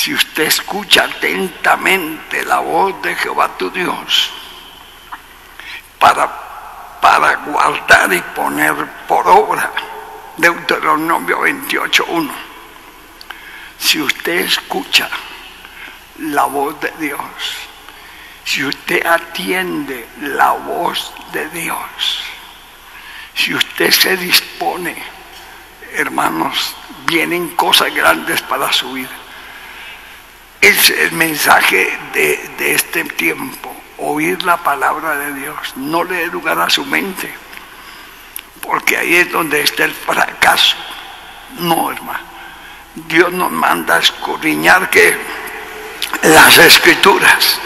Si usted escucha atentamente la voz de Jehová tu Dios, para guardar y poner por obra, Deuteronomio 28:1. Si usted escucha la voz de Dios, si usted atiende la voz de Dios, si usted se dispone, hermanos, vienen cosas grandes para su vida. Es el mensaje de este tiempo, oír la palabra de Dios. No le dé lugar a su mente, porque ahí es donde está el fracaso. No, hermano. Dios nos manda a escudriñar que las Escrituras,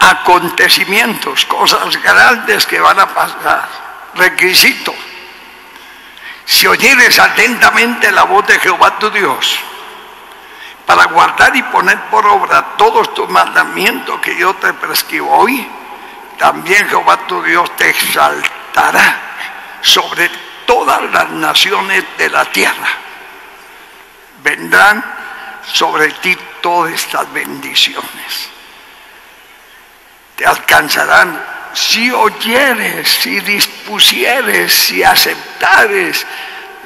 acontecimientos, cosas grandes que van a pasar. Requisito: si oyeres atentamente la voz de Jehová tu Dios, para guardar y poner por obra todos tus mandamientos que yo te prescribo hoy, también Jehová tu Dios te exaltará sobre todas las naciones de la tierra. Vendrán sobre ti todas estas bendiciones. Te alcanzarán si oyeres, si dispusieres, si aceptares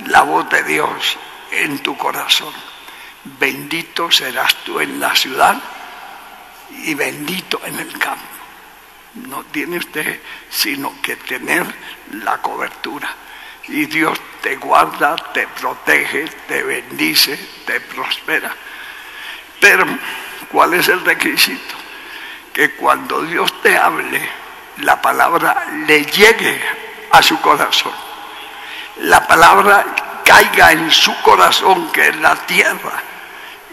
la voz de Dios en tu corazón. Bendito serás tú en la ciudad y bendito en el campo. No tiene usted sino que tener la cobertura. Y Dios te guarda, te protege, te bendice, te prospera. Pero, ¿cuál es el requisito? Que cuando Dios te hable, la palabra le llegue a su corazón. La palabra caiga en su corazón, que es la tierra.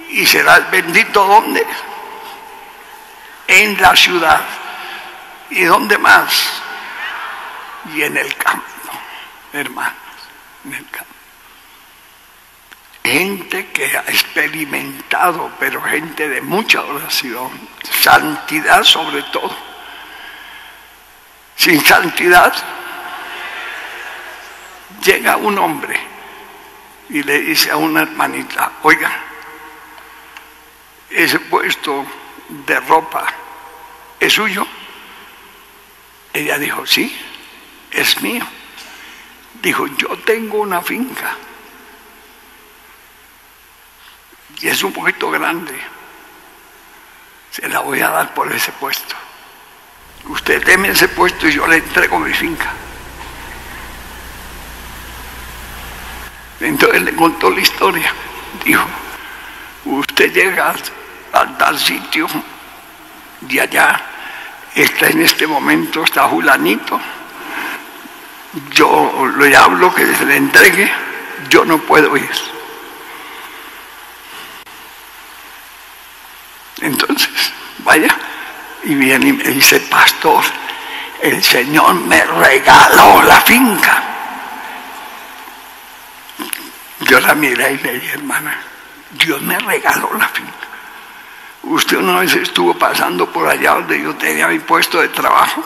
Y serás bendito, ¿dónde? En la ciudad. ¿Y dónde más? Y en el campo, hermanos, en el campo. Gente que ha experimentado, pero gente de mucha oración, santidad sobre todo. Sin santidad, llega un hombre y le dice a una hermanita: oiga, ese puesto de ropa es suyo. Ella dijo: sí, es mío. Dijo: yo tengo una finca y es un poquito grande, se la voy a dar por ese puesto. Usted deme ese puesto y yo le entrego mi finca. Entonces le contó la historia. Dijo: usted llega al tal sitio y allá está, en este momento está fulanito, yo le hablo que se le entregue, yo no puedo ir. Entonces vaya y viene y me dice: pastor, el Señor me regaló la finca. Yo la miré y le dije: hermana, Dios me regaló la finca. Usted una vez estuvo pasando por allá donde yo tenía mi puesto de trabajo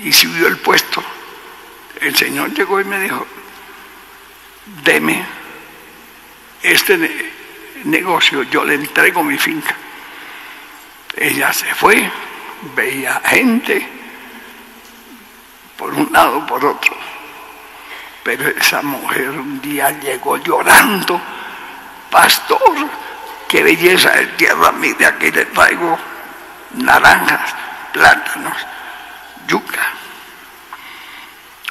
y subió el puesto. El Señor llegó y me dijo: deme este negocio, yo le entrego mi finca. Ella se fue, veía gente por un lado, por otro, pero esa mujer un día llegó llorando: pastor, qué belleza de tierra, mire, aquí le traigo naranjas, plátanos, yuca.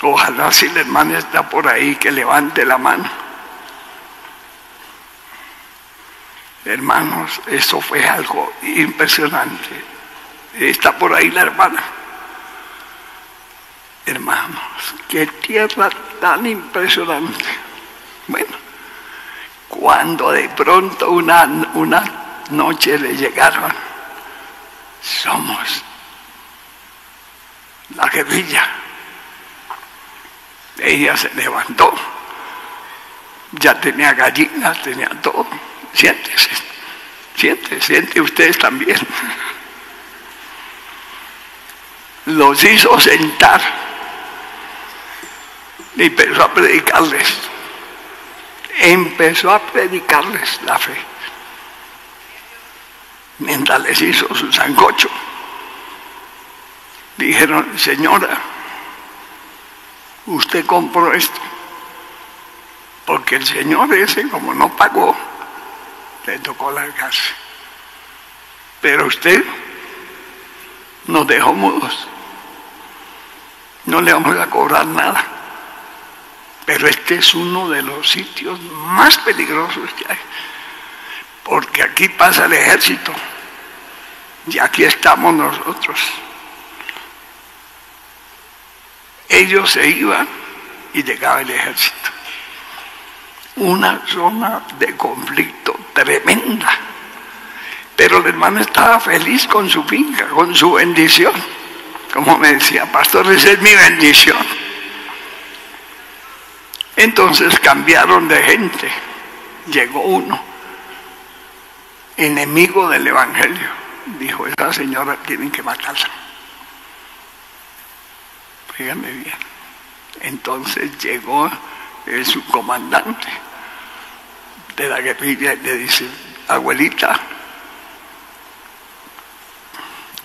Ojalá, si la hermana está por ahí, que levante la mano. Hermanos, eso fue algo impresionante. Está por ahí la hermana. Hermanos, qué tierra tan impresionante. Bueno, cuando de pronto una noche le llegaron: somos la guerrilla. Ella se levantó, ya tenía gallinas, tenía todo. Siéntese, siente ustedes también. Los hizo sentar y empezó a predicarles empezó a predicarles la fe. Mientras les hizo su sancocho, dijeron: señora, usted compró esto, porque el señor ese, como no pagó, le tocó largarse. Pero usted nos dejó mudos, no le vamos a cobrar nada. Pero este es uno de los sitios más peligrosos que hay, porque aquí pasa el ejército y aquí estamos nosotros. Ellos se iban y llegaba el ejército. Una zona de conflicto tremenda. Pero el hermano estaba feliz con su finca, con su bendición. Como me decía: pastor, esa es mi bendición. Entonces cambiaron de gente. Llegó uno, enemigo del evangelio. Dijo: esa señora tienen que matarla. Fíjame bien. Entonces llegó el subcomandante de la guerrilla y le dice: abuelita,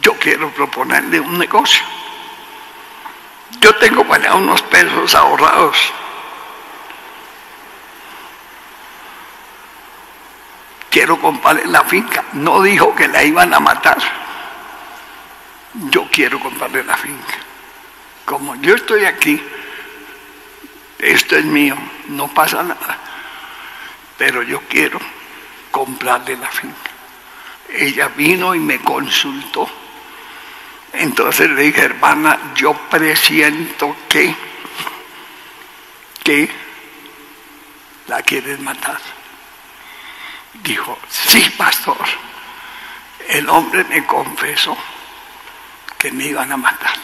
yo quiero proponerle un negocio. Yo tengo para allá unos pesos ahorrados. Quiero comprarle la finca. No dijo que la iban a matar. Yo quiero comprarle la finca. Como yo estoy aquí, esto es mío, no pasa nada. Pero yo quiero comprarle la finca. Ella vino y me consultó. Entonces le dije: hermana, yo presiento que la quieres matar. Dijo: sí, pastor. El hombre me confesó que me iban a matar.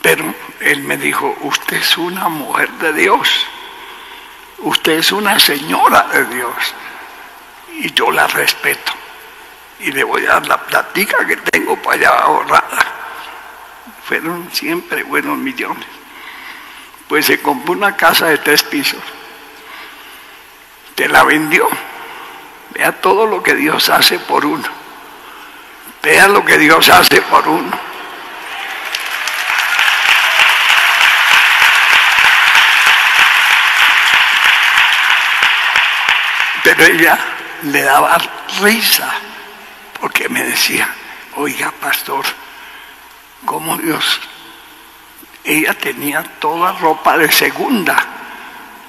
Pero él me dijo: usted es una mujer de Dios. Usted es una señora de Dios. Y yo la respeto. Y le voy a dar la platica que tengo para allá ahorrada. Fueron siempre buenos millones. Pues se compró una casa de 3 pisos. Te la vendió. Vea todo lo que Dios hace por uno. Vea lo que Dios hace por uno. Pero ella le daba risa, porque me decía: oiga, pastor, ¿cómo Dios? Ella tenía toda ropa de segunda,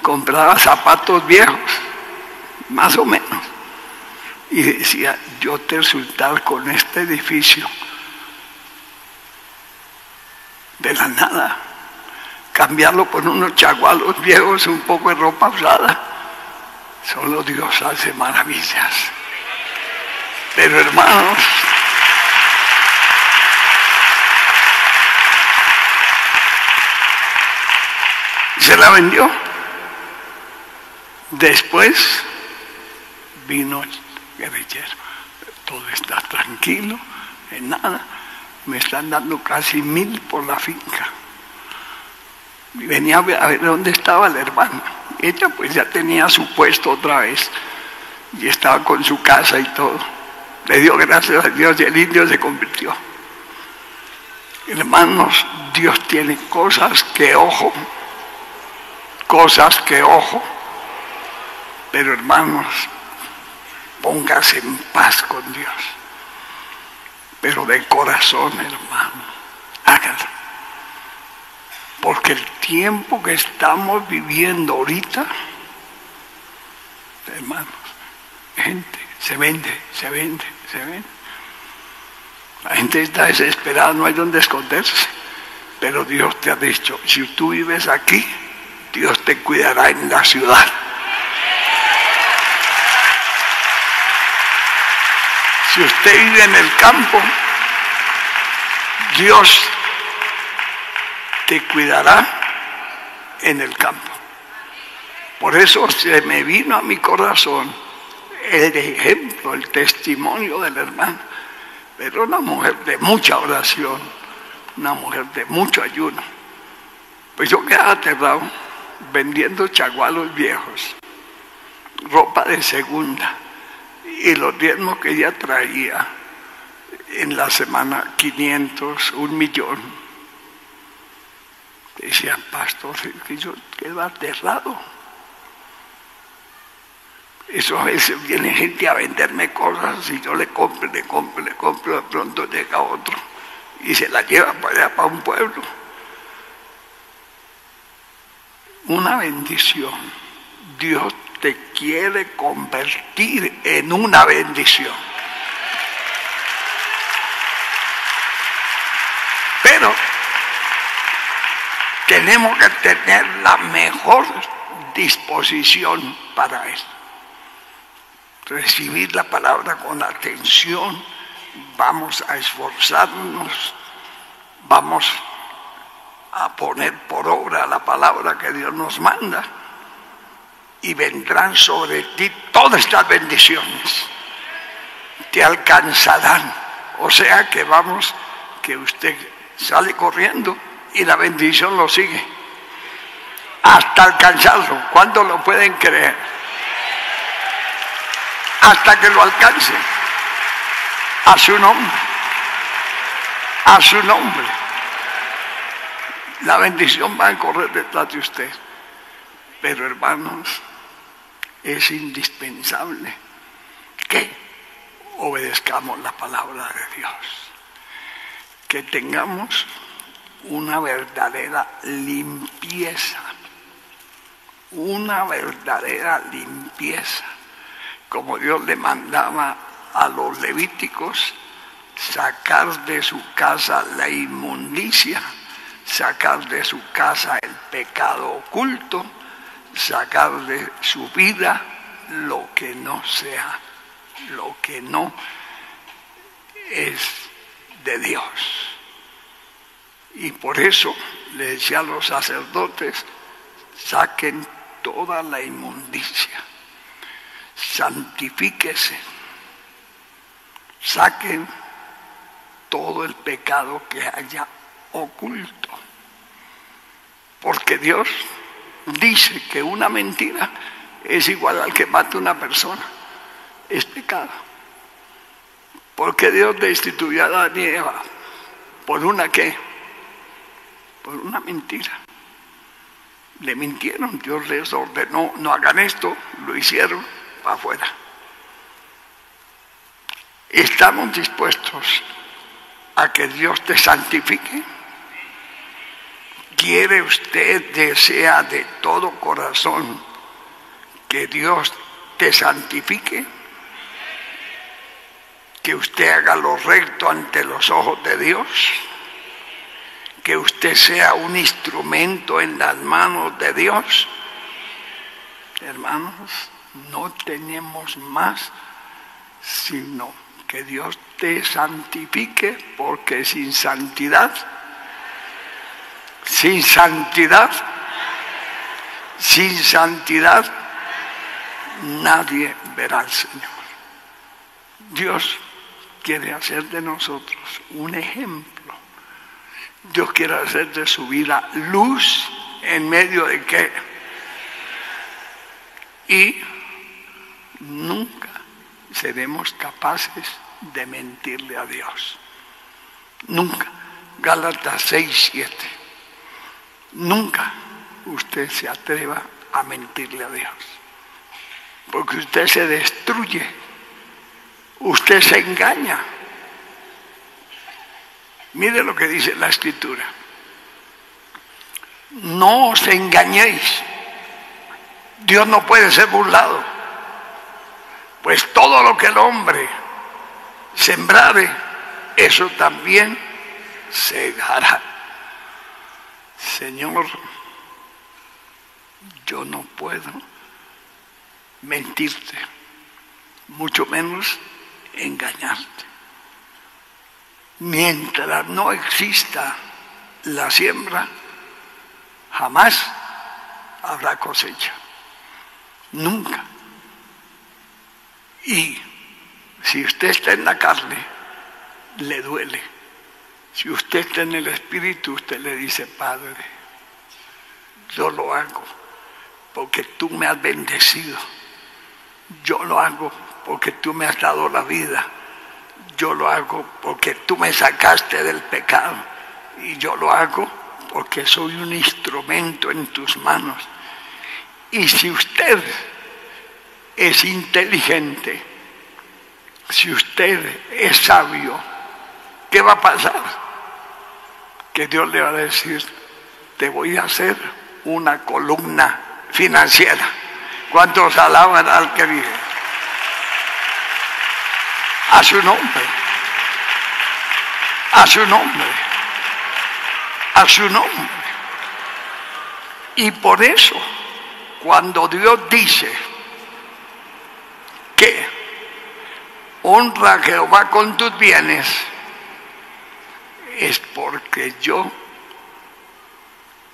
compraba zapatos viejos, más o menos, y decía: yo te resultar con este edificio de la nada, cambiarlo por unos chagualos viejos, un poco de ropa usada. Solo Dios hace maravillas. Pero hermanos, se la vendió. Después vino el guerrillero. Todo está tranquilo, en nada. Me están dando casi 1,000 por la finca. Y venía a ver dónde estaba la hermana. Ella pues ya tenía su puesto otra vez y estaba con su casa y todo. Le dio gracias a Dios y el indio se convirtió. Hermanos, Dios tiene cosas que ojo, pero hermanos, póngase en paz con Dios, pero de corazón, hermano, hágalo. Porque el tiempo que estamos viviendo ahorita, hermanos, gente se vende. La gente está desesperada, no hay donde esconderse. Pero Dios te ha dicho: si tú vives aquí, Dios te cuidará en la ciudad. Si usted vive en el campo, Dios te cuidará en el campo. Por eso se me vino a mi corazón el ejemplo, el testimonio del hermano. Pero una mujer de mucha oración, una mujer de mucho ayuno. Pues yo quedaba aterrado. vendiendo chagualos viejos, ropa de segunda, y los diezmos que ella traía en la semana, 500, 1.000.000. Decían, pastor, que yo quedo aterrado. Eso a veces viene gente a venderme cosas y yo le compro, de pronto llega otro y se la lleva para allá, para un pueblo. Una bendición. Dios te quiere convertir en una bendición. Pero tenemos que tener la mejor disposición para Él. Recibir la palabra con atención, vamos a esforzarnos, vamos a poner por obra la palabra que Dios nos manda y vendrán sobre ti todas estas bendiciones, te alcanzarán. O sea que que usted sale corriendo y la bendición lo sigue hasta alcanzarlo. ¿Cuántos lo pueden creer? Hasta que lo alcance. A su nombre. A su nombre. La bendición va a correr detrás de usted. Pero hermanos, es indispensable que obedezcamos la palabra de Dios. Que tengamos una verdadera limpieza. Una verdadera limpieza. Como Dios le mandaba a los levíticos, sacar de su casa la inmundicia, sacar de su casa el pecado oculto, sacar de su vida lo que no sea, lo que no es de Dios. Y por eso le decía a los sacerdotes, saquen toda la inmundicia. Santifíquese, saquen todo el pecado que haya oculto, porque Dios dice que una mentira es igual al que mata a una persona, es pecado. Porque Dios destituyó a Adán y Eva por una ¿qué? Por una mentira. Le mintieron, Dios les ordenó, no hagan esto, lo hicieron, para afuera. ¿Estamos dispuestos a que Dios te santifique? ¿Quiere usted, desea de todo corazón que Dios te santifique? Que usted haga lo recto ante los ojos de Dios. Que usted sea un instrumento en las manos de Dios. Hermanos, no tenemos más sino que Dios te santifique, porque sin santidad nadie verá al Señor. Dios quiere hacer de nosotros un ejemplo. Dios quiere hacer de su vida luz en medio de qué. Y nunca seremos capaces de mentirle a Dios. Nunca. Gálatas 6:7. Nunca usted se atreva a mentirle a Dios. Porque usted se destruye. Usted se engaña. Mire lo que dice la Escritura. No os engañéis. Dios no puede ser burlado. Pues todo lo que el hombre sembrare, eso también segará. Señor, yo no puedo mentirte, mucho menos engañarte. Mientras no exista la siembra, jamás habrá cosecha. Nunca. Y si usted está en la carne, le duele. Si usted está en el Espíritu, usted le dice, Padre, yo lo hago porque tú me has bendecido. Yo lo hago porque tú me has dado la vida. Yo lo hago porque tú me sacaste del pecado. Y yo lo hago porque soy un instrumento en tus manos. Y si usted es inteligente, si usted es sabio, ¿qué va a pasar? Que Dios le va a decir, te voy a hacer una columna financiera. ¿Cuántos alaban al que vive? A su nombre. A su nombre. A su nombre. Y por eso, cuando Dios dice que honra a Jehová con tus bienes, es porque yo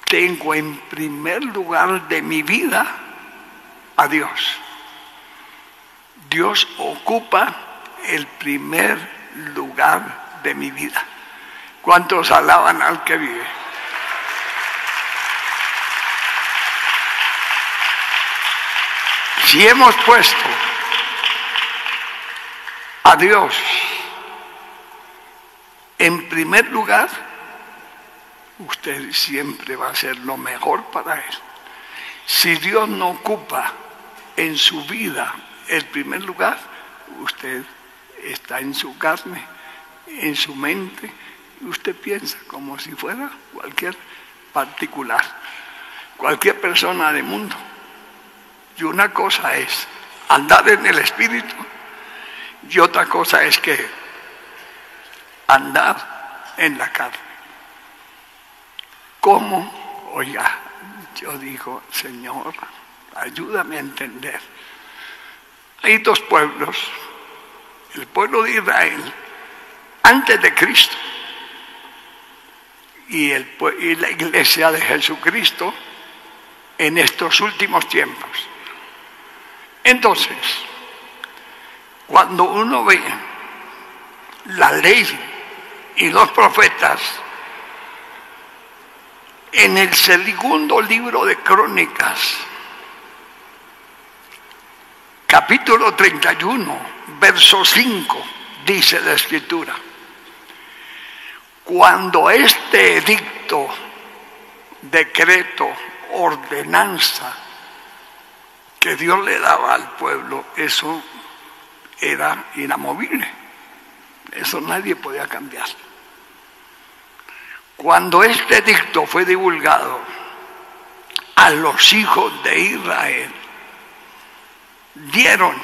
tengo en primer lugar de mi vida a Dios. Dios ocupa el primer lugar de mi vida. ¿Cuántos alaban al que vive? Si hemos puesto a Dios en primer lugar, usted siempre va a hacer lo mejor para Él. Si Dios no ocupa en su vida el primer lugar, usted está en su carne, en su mente, y usted piensa como si fuera cualquier particular, cualquier persona del mundo. Y una cosa es andar en el Espíritu, y otra cosa es que andar en la carne. ¿Cómo? Oiga, yo digo, Señor, ayúdame a entender. Hay dos pueblos, el pueblo de Israel antes de Cristo y la iglesia de Jesucristo en estos últimos tiempos. Entonces, cuando uno ve la ley y los profetas, en el segundo libro de Crónicas, capítulo 31, verso 5, dice la Escritura: cuando este edicto, decreto, ordenanza que Dios le daba al pueblo, eso era inamovible, eso nadie podía cambiar. Cuando este edicto fue divulgado a los hijos de Israel, dieron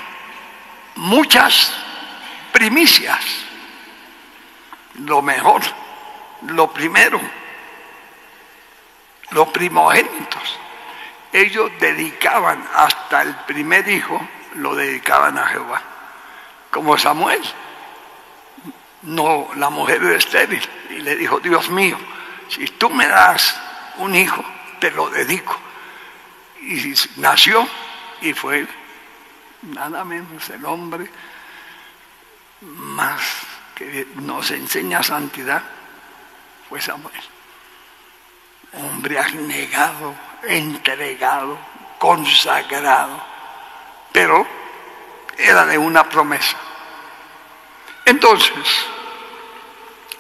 muchas primicias, lo mejor, lo primero, los primogénitos. Ellos dedicaban hasta el primer hijo, lo dedicaban a Jehová, como Samuel. No, la mujer era estéril y le dijo: Dios mío, si tú me das un hijo, te lo dedico. Y nació y fue nada menos el hombre más que nos enseña santidad, fue Samuel. Hombre abnegado, entregado, consagrado, pero era de una promesa. Entonces,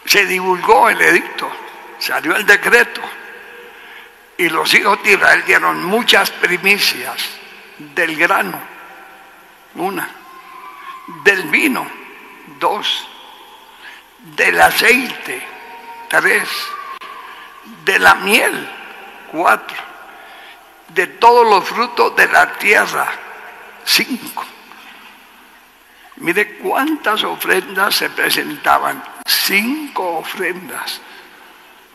se divulgó el edicto, salió el decreto, y los hijos de Israel dieron muchas primicias del grano, 1, del vino, 2, del aceite, 3, de la miel, 4, de todos los frutos de la tierra, 5. Mire cuántas ofrendas se presentaban, 5 ofrendas.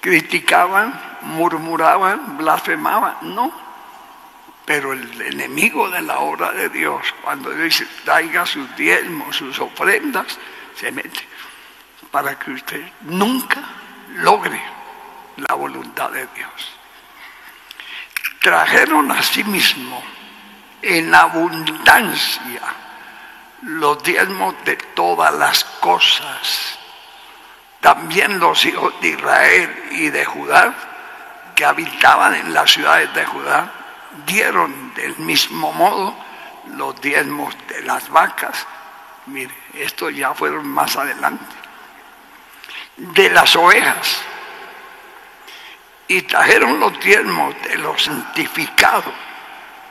Criticaban, murmuraban, blasfemaban, no. Pero el enemigo de la obra de Dios, cuando dice traiga sus diezmos, sus ofrendas, se mete para que usted nunca logre la voluntad de Dios. Trajeron a sí mismo en abundancia los diezmos de todas las cosas. También los hijos de Israel y de Judá, que habitaban en las ciudades de Judá, dieron del mismo modo los diezmos de las vacas. Mire, estos ya fueron más adelante. De las ovejas. Y trajeron los diezmos de lo santificado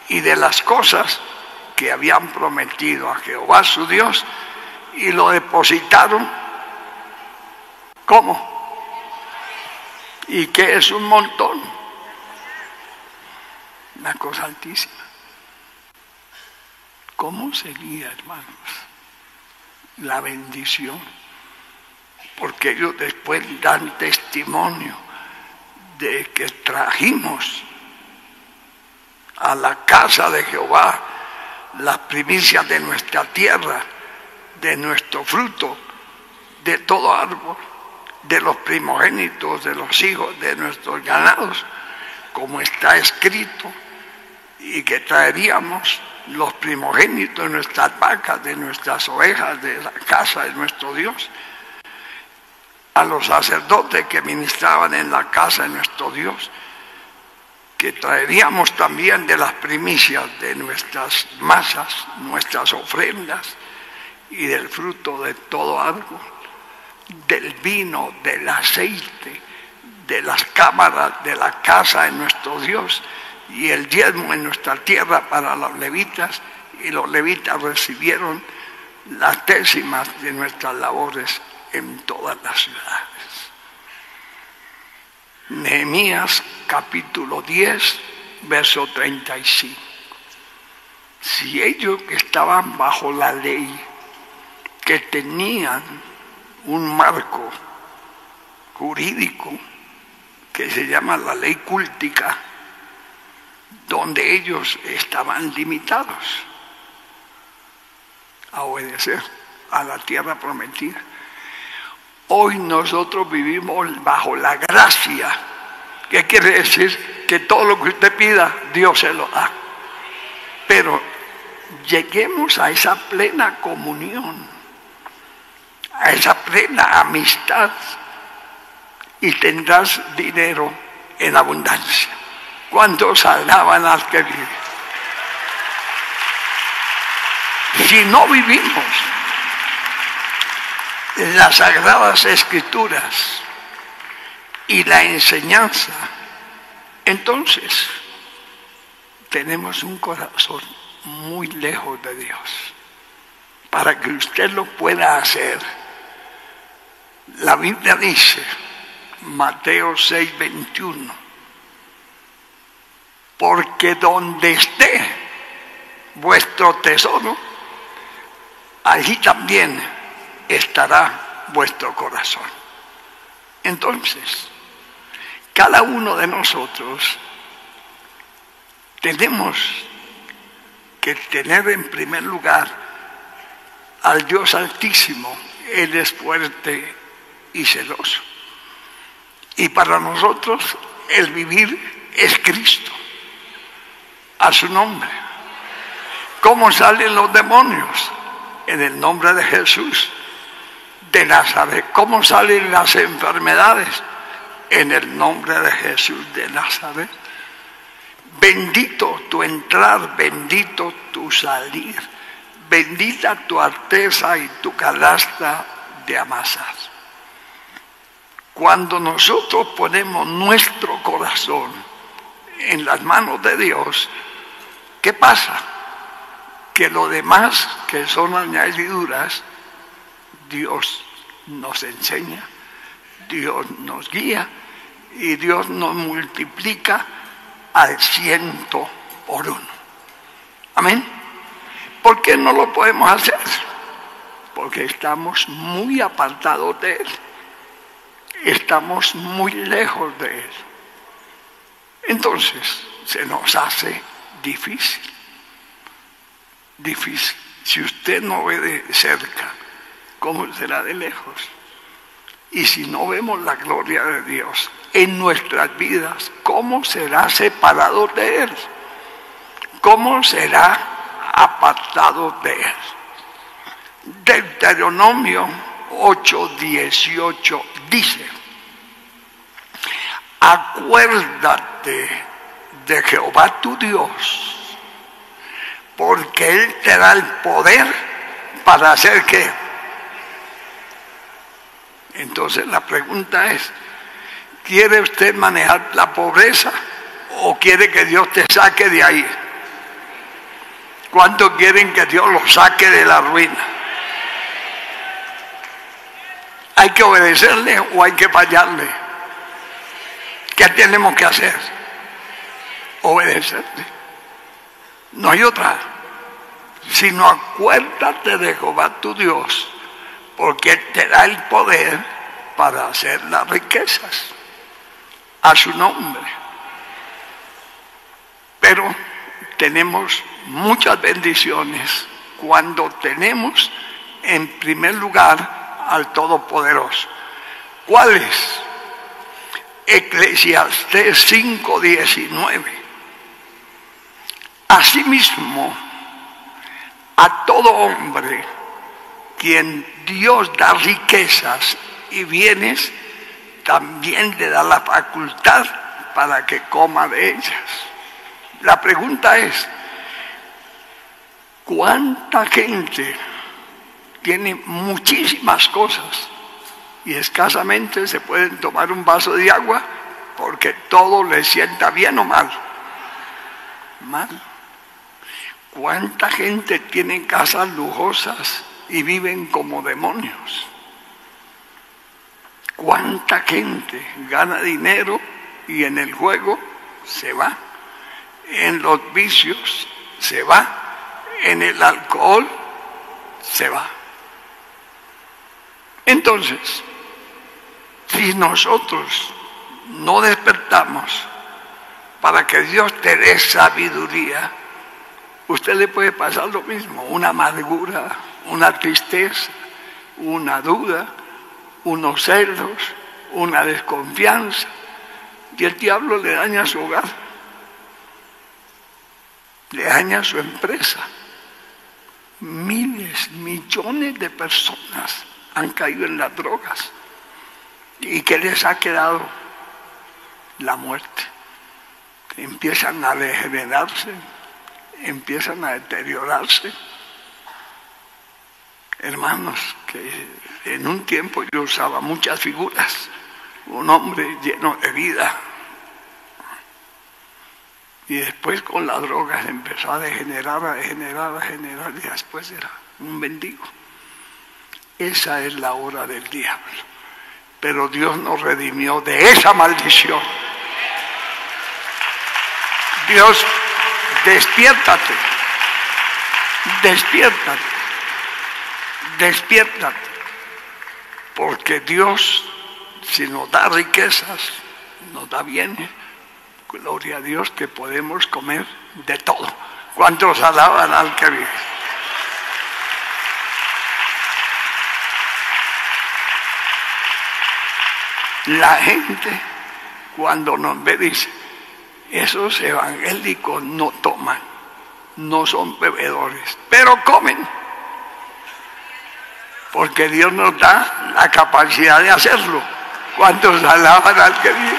y de las cosas que habían prometido a Jehová su Dios, y lo depositaron. ¿Cómo? ¿Y qué es un montón? Una cosa altísima. ¿Cómo sería, hermanos, la bendición? Porque ellos después dan testimonio de que trajimos a la casa de Jehová las primicias de nuestra tierra, de nuestro fruto, de todo árbol, de los primogénitos, de los hijos de nuestros ganados, como está escrito, y que traeríamos los primogénitos de nuestras vacas, de nuestras ovejas, de la casa de nuestro Dios, a los sacerdotes que ministraban en la casa de nuestro Dios, que traeríamos también de las primicias de nuestras masas, nuestras ofrendas, y del fruto de todo árbol, del vino, del aceite, de las cámaras de la casa de nuestro Dios, y el diezmo en nuestra tierra para los levitas, y los levitas recibieron las décimas de nuestras labores en todas las ciudades. Nehemías capítulo 10, verso 35. Si ellos que estaban bajo la ley, que tenían un marco jurídico que se llama la ley cúltica, donde ellos estaban limitados a obedecer a la tierra prometida. Hoy nosotros vivimos bajo la gracia. ¿Qué quiere decir? Que todo lo que usted pida, Dios se lo da. Pero lleguemos a esa plena comunión, a esa plena amistad, y tendrás dinero en abundancia. ¿Cuántos alaban al que vive? Si no vivimos las Sagradas Escrituras y la enseñanza, entonces tenemos un corazón muy lejos de Dios. Para que usted lo pueda hacer, la Biblia dice, Mateo 6:21, porque donde esté vuestro tesoro, allí también estará vuestro corazón. Entonces, cada uno de nosotros tenemos que tener en primer lugar al Dios Altísimo. Él es fuerte y celoso. Y para nosotros el vivir es Cristo. A su nombre. ¿Cómo salen los demonios? En el nombre de Jesús de Nazaret. ¿Cómo salen las enfermedades? En el nombre de Jesús de Nazaret. Bendito tu entrar, bendito tu salir. Bendita tu arteza y tu canasta de amasar. Cuando nosotros ponemos nuestro corazón en las manos de Dios, ¿qué pasa? Que lo demás, que son añadiduras, Dios nos enseña, Dios nos guía y Dios nos multiplica al 100 por 1. Amén. ¿Por qué no lo podemos hacer? Porque estamos muy apartados de Él. Estamos muy lejos de Él. Entonces se nos hace difícil. Difícil. Si usted no ve de cerca, ¿cómo será de lejos? Y si no vemos la gloria de Dios en nuestras vidas, ¿cómo será separado de Él? ¿Cómo será apartado de Él? Deuteronomio 8:18 dice: acuérdate de Jehová tu Dios, porque Él te da el poder para hacer ¿qué? Entonces la pregunta es, ¿quiere usted manejar la pobreza o quiere que Dios te saque de ahí? ¿Cuántos quieren que Dios los saque de la ruina? ¿Hay que obedecerle o hay que fallarle? ¿Qué tenemos que hacer? Obedecerle. No hay otra. Sino acuérdate de Jehová tu Dios, porque Él te da el poder para hacer las riquezas a su nombre. Pero tenemos muchas bendiciones cuando tenemos en primer lugar al Todopoderoso. ¿Cuáles? Eclesiastés 5:19. Asimismo, a todo hombre quien Dios da riquezas y bienes, también le da la facultad para que coma de ellas. La pregunta es, ¿cuánta gente tiene muchísimas cosas y escasamente se pueden tomar un vaso de agua porque todo les sienta bien o mal? Mal. ¿Cuánta gente tiene casas lujosas y viven como demonios? ¿Cuánta gente gana dinero y en el juego se va? En los vicios se va, en el alcohol se va. Entonces, si nosotros no despertamos para que Dios te dé sabiduría, usted le puede pasar lo mismo, una amargura, una tristeza, una duda, unos celos, una desconfianza, y el diablo le daña su hogar. Le daña su empresa. Miles, millones de personas han caído en las drogas. ¿Y qué les ha quedado? La muerte. Empiezan a degenerarse, empiezan a deteriorarse. Hermanos, que en un tiempo yo usaba muchas figuras. Un hombre lleno de vida. Y después con las drogas empezó a degenerar, y después era un mendigo. Esa es la obra del diablo. Pero Dios nos redimió de esa maldición. Dios, despiértate, despiértate, despiértate. Porque Dios, si nos da riquezas, nos da bienes, gloria a Dios que podemos comer de todo. ¿Cuántos alaban al que vive? La gente cuando nos ve dice, esos evangélicos no toman, no son bebedores, pero comen. Porque Dios nos da la capacidad de hacerlo. ¿Cuántos alaban al que vive?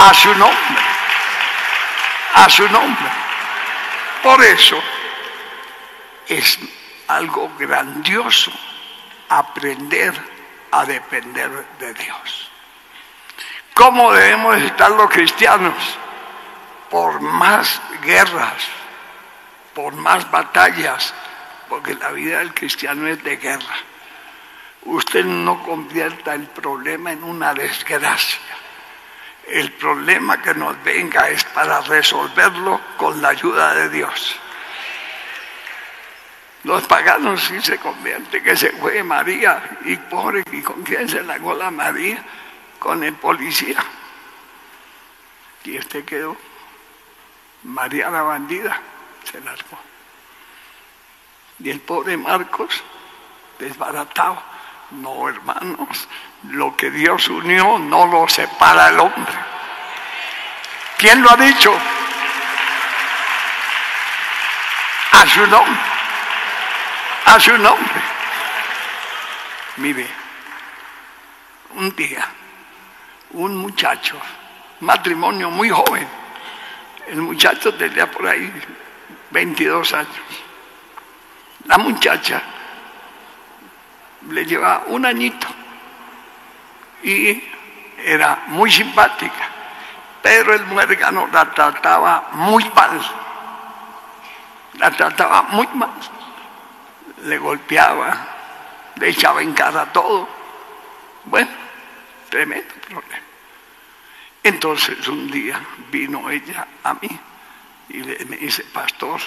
A su nombre, a su nombre. Por eso es algo grandioso aprender a depender de Dios. ¿Cómo debemos estar los cristianos? Por más guerras, por más batallas, porque la vida del cristiano es de guerra. Usted no convierta el problema en una desgracia. El problema que nos venga es para resolverlo con la ayuda de Dios. Los paganos sí se convierten, que se fue María, y pobre, ¿y con quién se largó la María? Con el policía. Y este quedó, María la bandida, se largó. Y el pobre Marcos, desbaratado. No, hermanos, lo que Dios unió no lo separa el hombre. ¿Quién lo ha dicho? A su nombre. A su nombre. Mire, un día, un muchacho matrimonio muy joven. El muchacho tenía por ahí 22 años. La muchacha le llevaba un añito y era muy simpática, pero el muérgano la trataba muy mal. La trataba muy mal. Le golpeaba, le echaba en cara todo. Bueno, tremendo problema. Entonces un día vino ella a mí y me dice: pastor,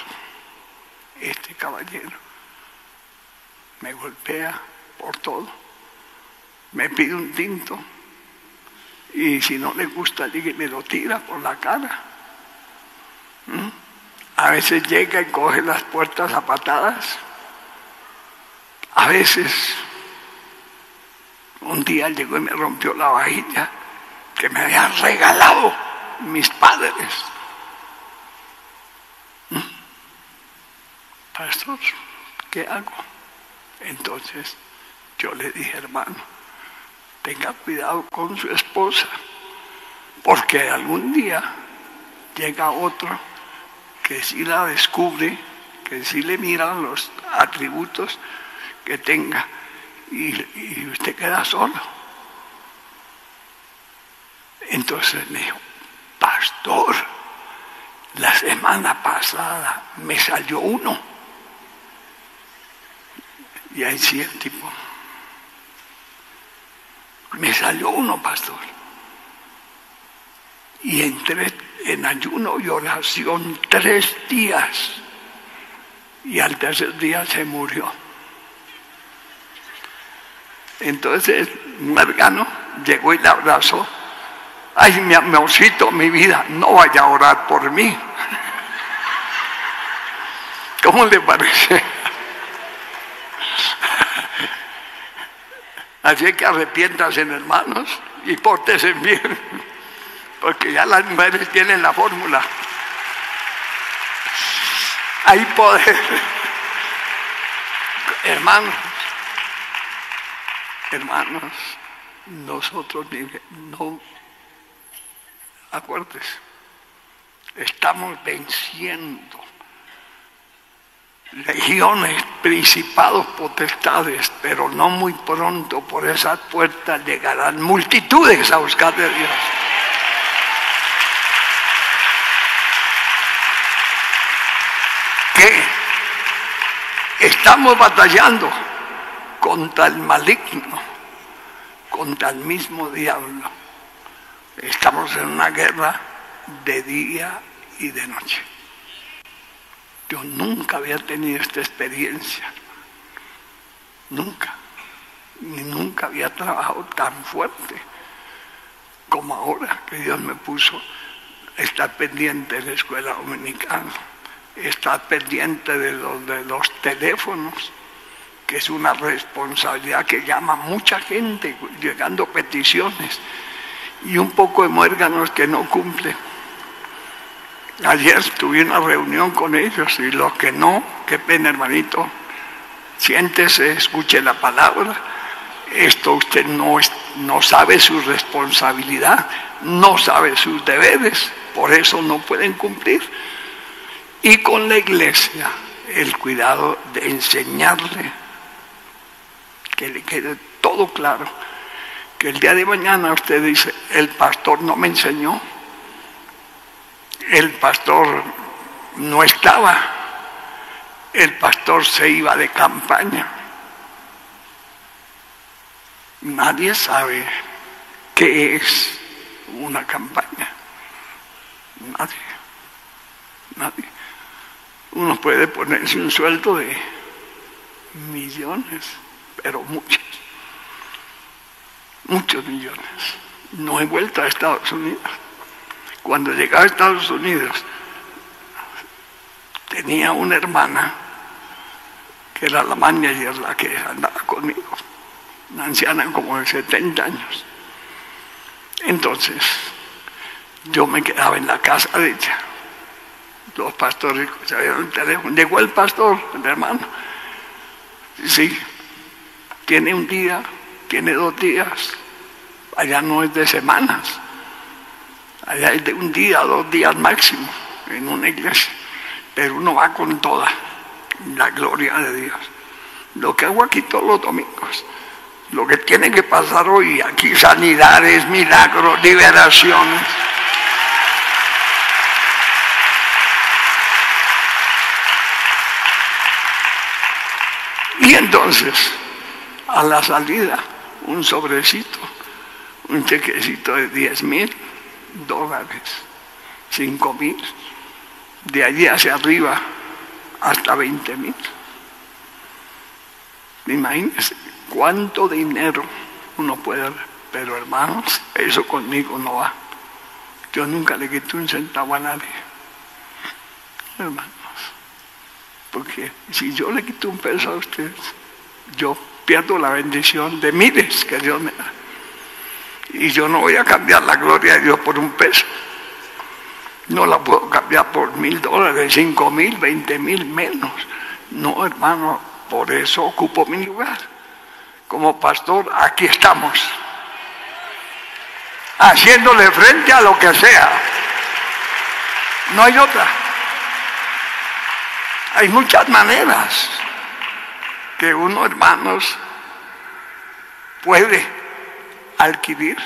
este caballero me golpea por todo, me pide un tinto y si no le gusta me lo tira por la cara. A veces llega y coge las puertas a patadas. A veces un día llegó y me rompió la vajilla que me habían regalado mis padres. Pastor, ¿qué hago? Entonces yo le dije: hermano, tenga cuidado con su esposa, porque algún día llega otro que sí la descubre, que sí le miran los atributos que tenga y usted queda solo. Entonces me dijo: pastor, la semana pasada me salió uno. Y ahí sí el tipo: me salió uno, pastor. Y entré en ayuno y oración 3 días. Y al tercer día se murió. Entonces un hermano llegó y le abrazó. Ay, mi amorcito, mi vida, no vaya a orar por mí. ¿Cómo le parece? Así que arrepiéntanse, hermanos, y pórtense bien, porque ya las mujeres tienen la fórmula. Hay poder. Hermanos, nosotros no, acuérdense, estamos venciendo legiones, principados, potestades, pero no muy pronto por esas puertas llegarán multitudes a buscar de Dios. ¿Qué? Estamos batallando contra el maligno, contra el mismo diablo. Estamos en una guerra de día y de noche. Yo nunca había tenido esta experiencia, nunca, ni nunca había trabajado tan fuerte como ahora que Dios me puso estar pendiente de la escuela dominicana, estar pendiente de los teléfonos, que es una responsabilidad que llama mucha gente, llegando peticiones, y un poco de muérganos que no cumplen. Ayer tuve una reunión con ellos y los que no, qué pena, hermanito, siéntese, escuche la palabra. Esto usted no sabe su responsabilidad, no sabe sus deberes, por eso no pueden cumplir. Y con la iglesia, el cuidado de enseñarle, que le quede todo claro, que el día de mañana usted dice: el pastor no me enseñó, el pastor no estaba, el pastor se iba de campaña. Nadie sabe qué es una campaña. Nadie. Uno puede ponerse un sueldo de millones, pero muchos millones. No he vuelto a Estados Unidos. Cuando llegué a Estados Unidos, tenía una hermana que era la manager, la que andaba conmigo, una anciana como de 70 años. Entonces, yo me quedaba en la casa de ella. Los pastores se habían el teléfono. Llegó el pastor, el hermano. Sí, tiene un día, tiene 2 días. Allá no es de semanas. Allá es de un día, 2 días máximo en una iglesia, pero uno va con toda la gloria de Dios. Lo que hago aquí todos los domingos, lo que tiene que pasar hoy aquí, sanidades, milagros, liberaciones. Y entonces, a la salida, un sobrecito, un chequecito de $10,000, $5,000, de allí hacia arriba hasta 20,000. Imagínense cuánto dinero uno puede dar, pero hermanos, eso conmigo no va. Yo nunca le quité un centavo a nadie, hermanos, porque si yo le quito un peso a ustedes, yo pierdo la bendición de miles que Dios me da. Y yo no voy a cambiar la gloria de Dios por un peso. No la puedo cambiar por $1,000, $5,000, $20,000 menos. No, hermano, por eso ocupo mi lugar. Como pastor, aquí estamos, haciéndole frente a lo que sea. No hay otra. Hay muchas maneras que uno, hermanos, puede adquirir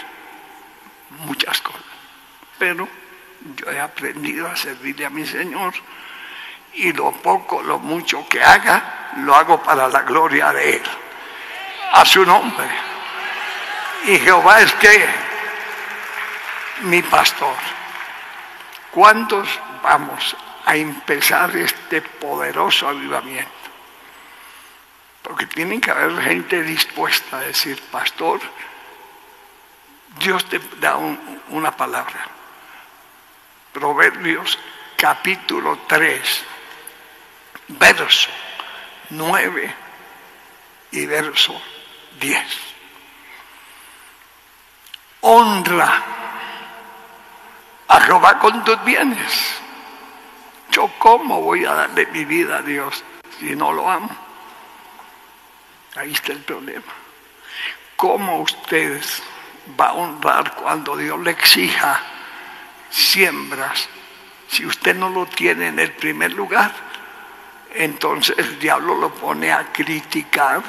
muchas cosas, pero yo he aprendido a servirle a mi Señor, y lo poco, lo mucho que haga, lo hago para la gloria de Él, a su nombre. Y Jehová es que mi pastor. ¿Cuántos vamos a empezar este poderoso avivamiento? Porque tiene que haber gente dispuesta a decir: pastor, Dios te da una palabra. Proverbios capítulo 3, verso 9 y verso 10. Honra a Jehová con tus bienes. ¿Yo cómo voy a darle mi vida a Dios si no lo amo? Ahí está el problema. ¿Cómo ustedes va a honrar cuando Dios le exija siembras si usted no lo tiene en el primer lugar? Entonces el diablo lo pone a criticar,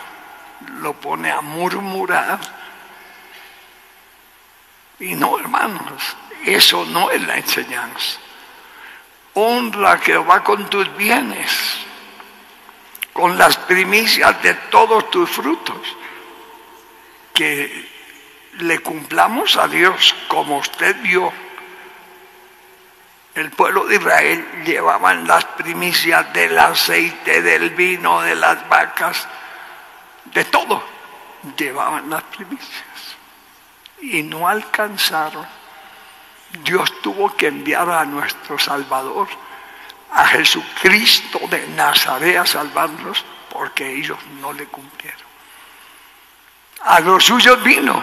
lo pone a murmurar. Y no, hermanos, eso no es la enseñanza. Honra a Jehová con tus bienes, con las primicias de todos tus frutos. Que le cumplamos a Dios como usted vio. El pueblo de Israel llevaban las primicias del aceite, del vino, de las vacas, de todo. Llevaban las primicias y no alcanzaron. Dios tuvo que enviar a nuestro Salvador, a Jesucristo de Nazaret, a salvarlos, porque ellos no le cumplieron. A los suyos vino.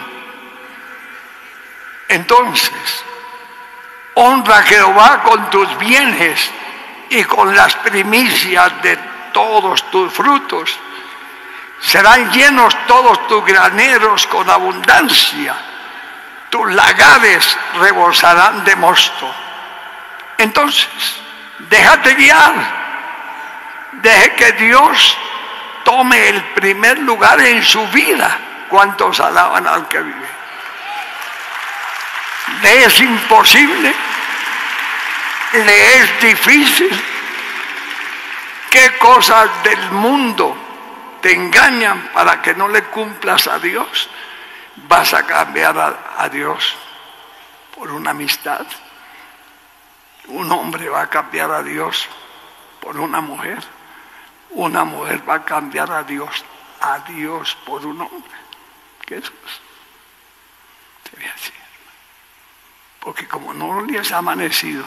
Entonces, honra a Jehová con tus bienes y con las primicias de todos tus frutos. Serán llenos todos tus graneros con abundancia. Tus lagares rebosarán de mosto. Entonces, déjate guiar. Deje que Dios tome el primer lugar en su vida. ¿Cuántos alaban al que vive? Le es imposible, le es difícil. ¿Qué cosas del mundo te engañan para que no le cumplas a Dios? ¿Vas a cambiar a Dios por una amistad? Un hombre va a cambiar a Dios por una mujer. Una mujer va a cambiar a Dios por un hombre. ¿Qué es eso? Sería así. Porque como no les ha amanecido,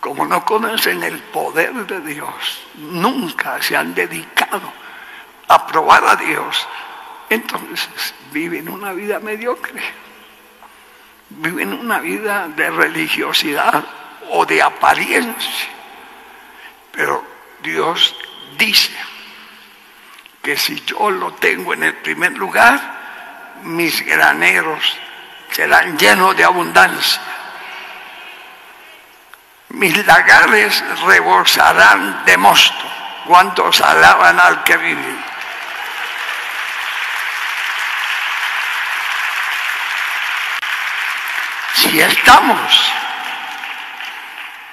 como no conocen el poder de Dios, nunca se han dedicado a probar a Dios, entonces viven una vida mediocre, viven una vida de religiosidad o de apariencia. Pero Dios dice que si yo lo tengo en el primer lugar, mis graneros serán llenos de abundancia. mis lagares rebosarán de mosto. ¿Cuántos alaban al que vive? Si estamos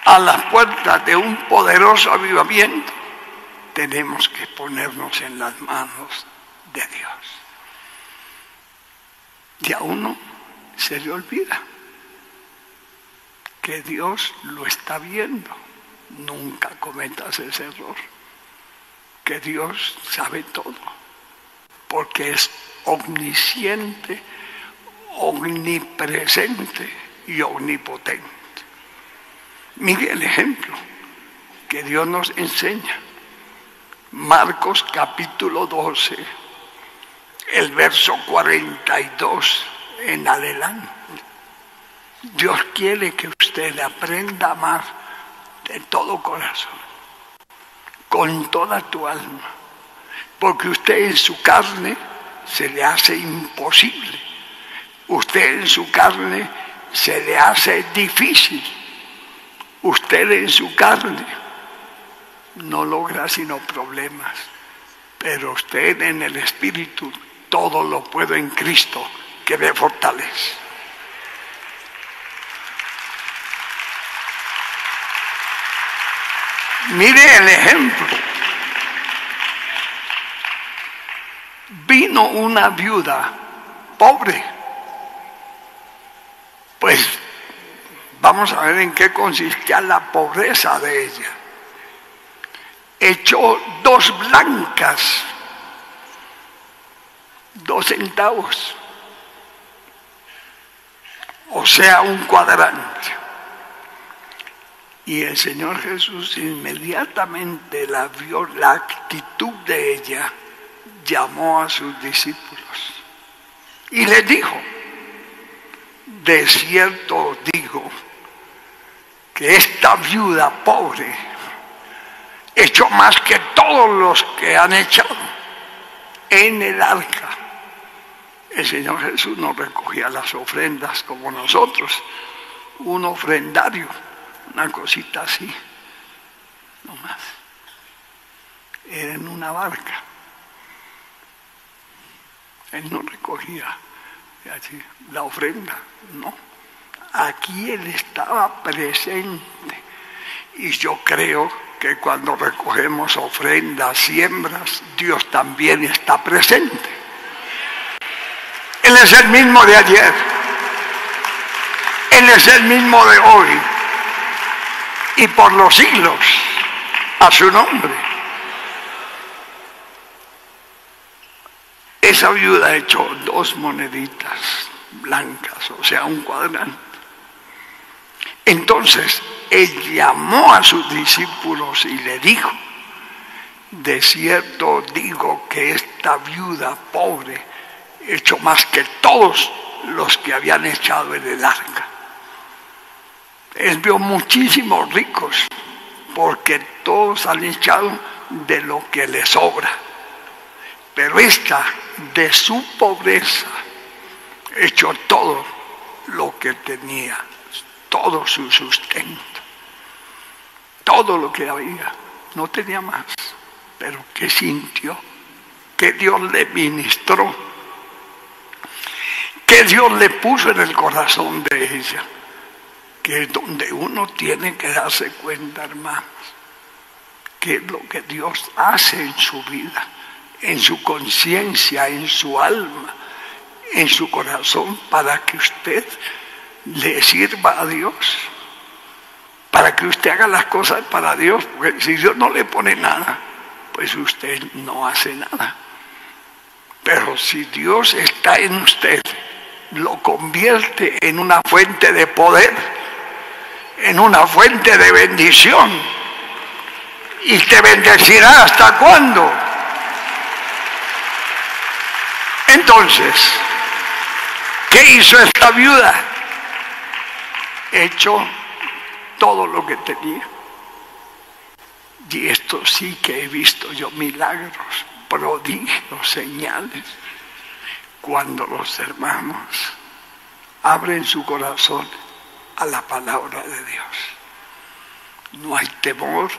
a las puertas de un poderoso avivamiento, tenemos que ponernos en las manos de Dios. Y a uno se le olvida que Dios lo está viendo. Nunca cometas ese error. Que Dios sabe todo, porque es omnisciente, omnipresente y omnipotente. Mire el ejemplo que Dios nos enseña. Marcos capítulo 12, el verso 42 en adelante. Dios quiere que usted aprenda a amar de todo corazón, con toda tu alma, porque usted en su carne se le hace imposible. Usted en su carne se le hace difícil. Usted en su carne no logra sino problemas, pero usted en el Espíritu todo lo puede en Cristo que me fortalece. Mire el ejemplo. Vino una viuda pobre. Pues vamos a ver en qué consistía la pobreza de ella. Echó 2 blancas, 2 centavos, o sea, un cuadrante. Y el Señor Jesús inmediatamente la vio, la actitud de ella, llamó a sus discípulos y les dijo: de cierto os digo que esta viuda pobre echó más que todos los que han echado en el arca. El Señor Jesús no recogía las ofrendas como nosotros, un ofrendario, una cosita así, no más. Era en una barca. Él no recogía así la ofrenda, no. Aquí Él estaba presente. Y yo creo que cuando recogemos ofrendas, siembras, Dios también está presente. Él es el mismo de ayer. Él es el mismo de hoy. Y por los siglos, a su nombre. Esa viuda echó 2 moneditas blancas, o sea, un cuadrante. Entonces, Él llamó a sus discípulos y le dijo: de cierto digo que esta viuda pobre echó más que todos los que habían echado en el arca. Él vio muchísimos ricos, porque todos han echado de lo que les sobra. Pero esta, de su pobreza, echó todo lo que tenía, todo su sustento, todo lo que había. No tenía más, pero que sintió, que Dios le ministró, que Dios le puso en el corazón de ella. Que es donde uno tiene que darse cuenta, hermanos, qué es lo que Dios hace en su vida, en su conciencia, en su alma, en su corazón, para que usted le sirva a Dios, para que usted haga las cosas para Dios, porque si Dios no le pone nada, pues usted no hace nada. Pero si Dios está en usted, lo convierte en una fuente de poder, en una fuente de bendición, y te bendecirá. ¿Hasta cuándo? Entonces, ¿qué hizo esta viuda? Echó todo lo que tenía. Y esto sí que he visto yo milagros, prodigios, señales, cuando los hermanos abren su corazón a la palabra de Dios. no hay temor,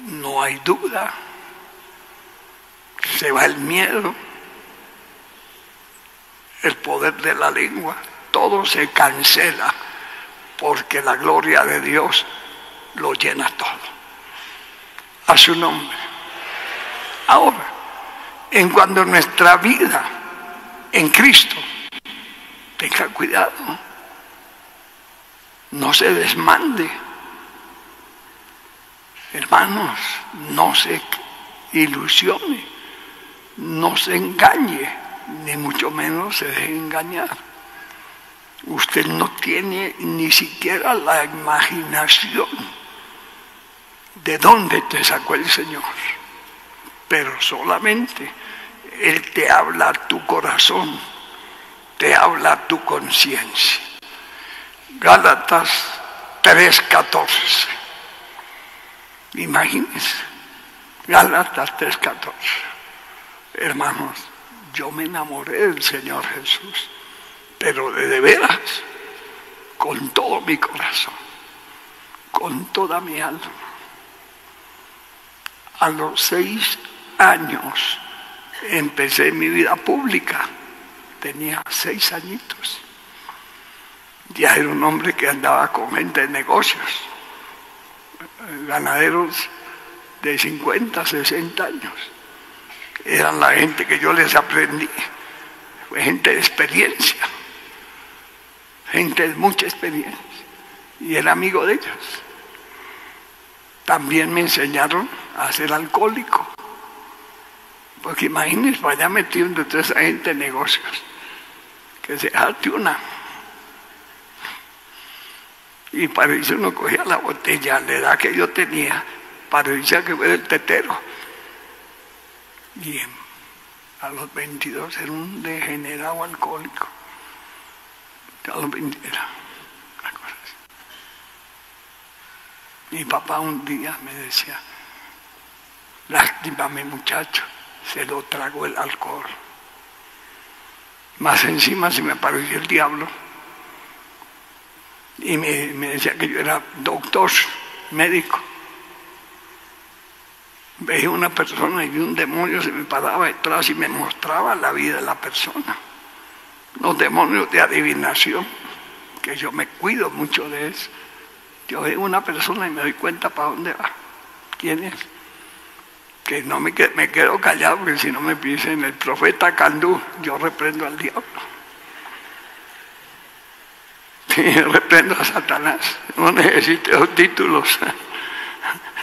no hay duda, se va el miedo, el poder de la lengua, todo se cancela porque la gloria de Dios lo llena todo. A su nombre. Ahora, en cuanto a nuestra vida en Cristo, tenga cuidado, no se desmande. Hermanos, no se ilusione, no se engañe, ni mucho menos se deje engañar. Usted no tiene ni siquiera la imaginación de dónde te sacó el Señor, pero solamente Él te habla a tu corazón, te habla a tu conciencia. Gálatas 3:14. Imagínense, Gálatas 3:14. Hermanos, yo me enamoré del Señor Jesús, pero de veras, con todo mi corazón, con toda mi alma. A los 6 años empecé mi vida pública, tenía 6 añitos. Ya era un hombre que andaba con gente de negocios, ganaderos de 50, 60 años. Eran la gente que yo les aprendí, fue gente de experiencia, gente de mucha experiencia, y era amigo de ellos. También me enseñaron a ser alcohólico, porque imagínense, vaya metido entre toda esa gente de negocios, que se jarte una. Y parecía uno cogía la botella, la edad que yo tenía, parecía que fuera el tetero. Y a los 22 era un degenerado alcohólico. A los 20 era una cosa así. Mi papá un día me decía, lástima mi muchacho, se lo tragó el alcohol. Más encima se me apareció el diablo. Y me decía que yo era doctor, médico. Veía una persona y un demonio se me paraba detrás y me mostraba la vida de la persona. Los demonios de adivinación, que yo me cuido mucho de eso. Yo veo una persona y me doy cuenta para dónde va, quién es. Que no me quedo callado, porque si no me dicen el profeta Candú, yo reprendo al diablo. Reprendo a Satanás, no necesito los títulos,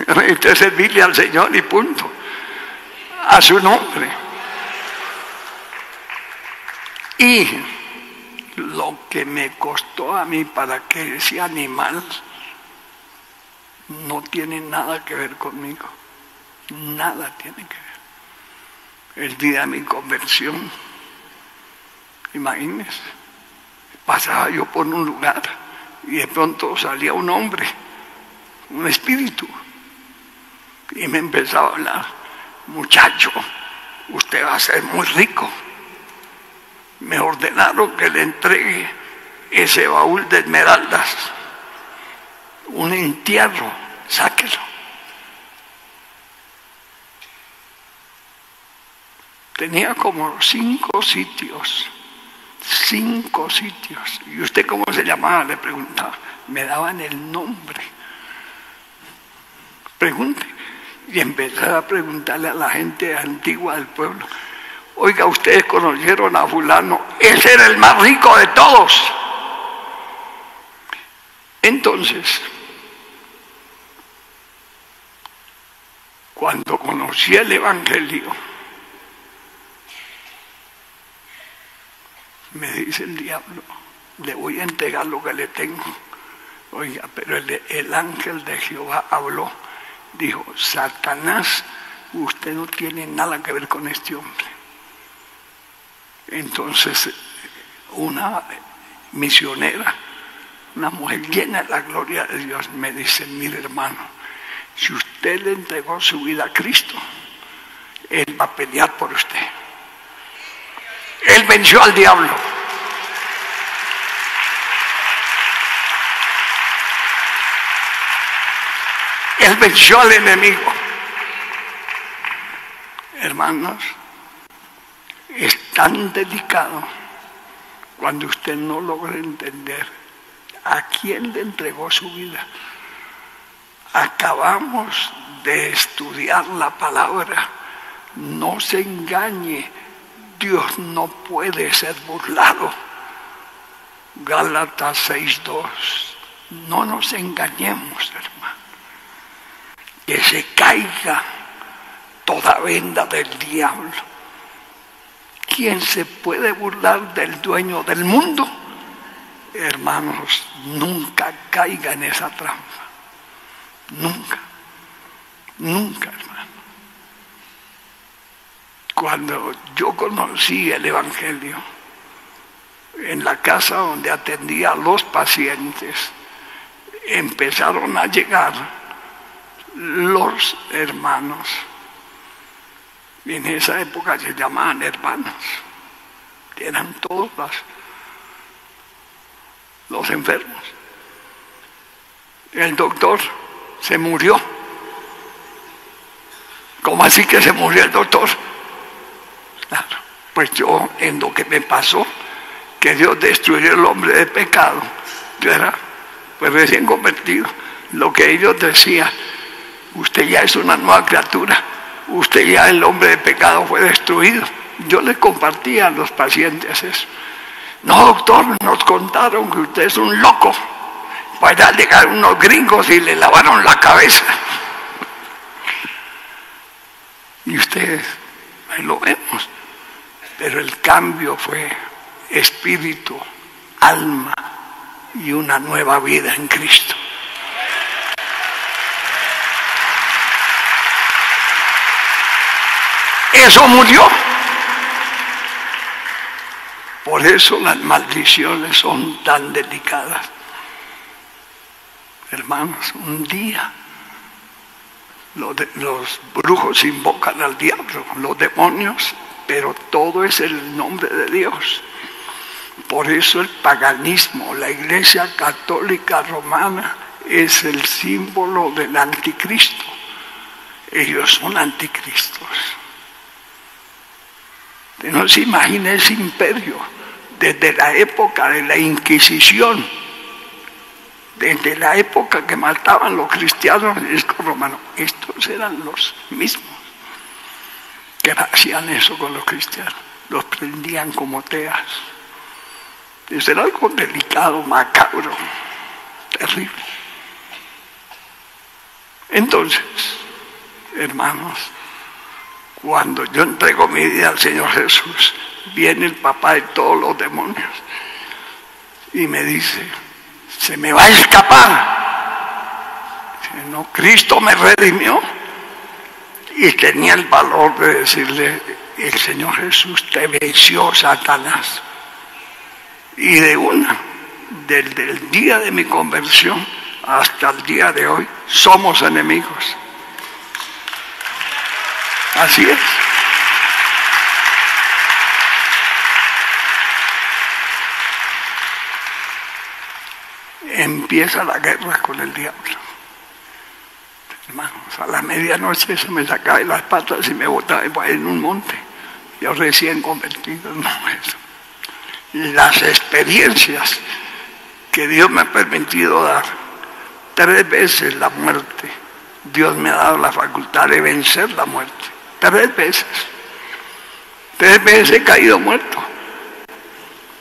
no necesito servirle al Señor y punto, a su nombre. Y lo que me costó a mí para que ese animal no tiene nada que ver conmigo, nada tiene que ver. El día de mi conversión, imagínense, pasaba yo por un lugar y de pronto salía un hombre, un espíritu, y me empezaba a hablar: muchacho, usted va a ser muy rico. Me ordenaron que le entregue ese baúl de esmeraldas, un entierro, sáquelo. Tenía como 5 sitios. 5 sitios. ¿Y usted cómo se llamaba? Le preguntaba. Me daban el nombre. Pregunte. Y empecé a preguntarle a la gente antigua del pueblo: oiga, ustedes conocieron a fulano, ese era el más rico de todos. Entonces, cuando conocí el Evangelio, me dice el diablo: le voy a entregar lo que le tengo. Oiga, pero el ángel de Jehová habló, dijo: Satanás, usted no tiene nada que ver con este hombre. Entonces, una misionera, una mujer llena de la gloria de Dios, me dice: mire, hermano, si usted le entregó su vida a Cristo, Él va a pelear por usted. Él venció al diablo. Él venció al enemigo. Hermanos, es tan delicado cuando usted no logra entender a quién le entregó su vida. Acabamos de estudiar la palabra. No se engañe, Dios no puede ser burlado. Gálatas 6:2. No nos engañemos, hermano. Que se caiga toda venda del diablo. ¿Quién se puede burlar del dueño del mundo? Hermanos, nunca caiga en esa trampa. Nunca, nunca, hermano. Cuando yo conocí el Evangelio, en la casa donde atendía a los pacientes, empezaron a llegar los hermanos. En esa época se llamaban hermanos. Eran todos los enfermos. El doctor se murió. ¿Cómo así que se murió el doctor? Claro, pues yo, en lo que me pasó, que Dios destruyó el hombre de pecado, yo era pues recién convertido. Lo que ellos decían, usted ya es una nueva criatura, usted ya, el hombre de pecado fue destruido. Yo les compartía a los pacientes eso. No, doctor, nos contaron que usted es un loco. Pues ya llegaron unos gringos y le lavaron la cabeza. Y ustedes, ahí lo vemos. Pero el cambio fue espíritu, alma y una nueva vida en Cristo. Eso murió. Por eso las maldiciones son tan delicadas. Hermanos, un día los brujos invocan al diablo, los demonios, pero todo es el nombre de Dios. Por eso el paganismo, la Iglesia Católica Romana, es el símbolo del anticristo. Ellos son anticristos. No se imagina ese imperio desde la época de la Inquisición, desde la época que mataban los cristianos en el romano. Estos eran los mismos que hacían eso con los cristianos, los prendían como teas. Eso era algo delicado, macabro, terrible. Entonces, hermanos, cuando yo entrego mi vida al Señor Jesús, viene el papá de todos los demonios y me dice, se me va a escapar. Dice, no, Cristo me redimió. Y tenía el valor de decirle, el Señor Jesús te venció, Satanás. Y de desde el día de mi conversión hasta el día de hoy, somos enemigos. Así es. Empieza la guerra con el diablo. Hermanos, a la medianoche se me sacaba de las patas y me botaba en un monte. Yo recién convertido, no eso. Las experiencias que Dios me ha permitido dar, 3 veces la muerte. Dios me ha dado la facultad de vencer la muerte. 3 veces. 3 veces he caído muerto.